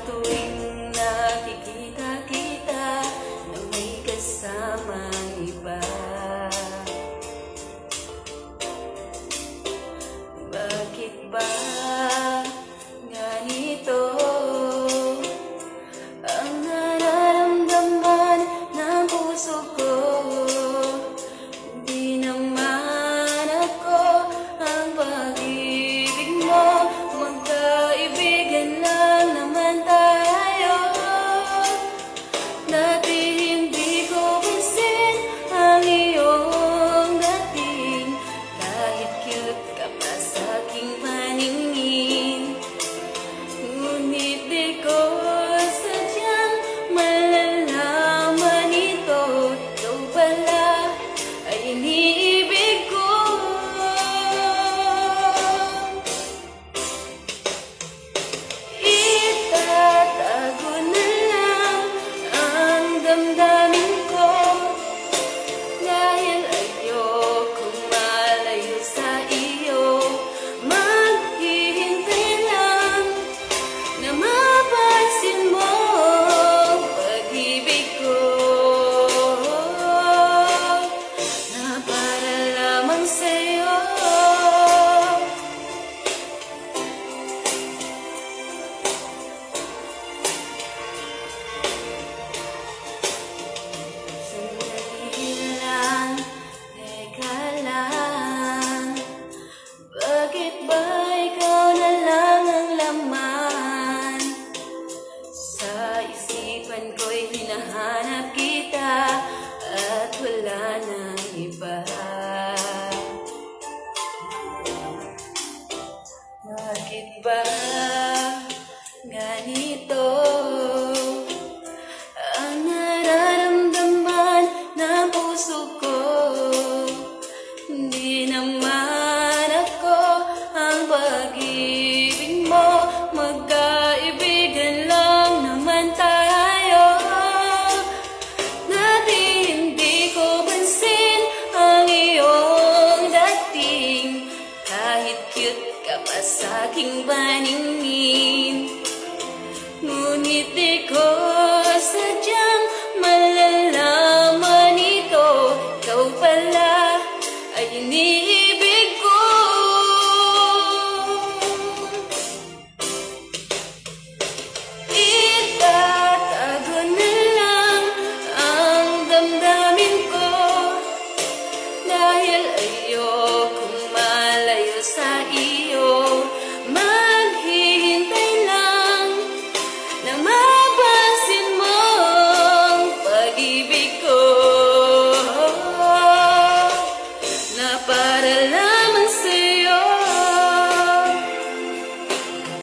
tuwing nakikita kita na may kasamang iba. Bakit ba ganito ang nararamdaman ng puso ko? Hindi naman ako ang pag-ibig mo, magkaibigan lang naman tayo. Dati hindi ko pansin ang iyong dating, kahit cute ka pa sa aking paningin. Ngunit di ko sadyang malalaman ito, ikaw pala ay iniibig ko. Itatago na lang ang damdamin ko, dahil ayokong malayo sa iyo. Maghihintay lang na mapansin mo ang pag-ibig ko, na para lamang sa'yo. Sandali lang, teka lang, bakit ba ikaw na lang ang laman? Sa isipan ko'y hinahanap kita at wala nang iba. Bakit ba ganito ang nararamdaman ng puso ko? Hindi naman ako ang pag-ibig mo, magkaibigan lang naman tayo. Dati hindi ko pansin ang iyong dating, kahit cute ka pa sa aking paningin. Ngunit di ko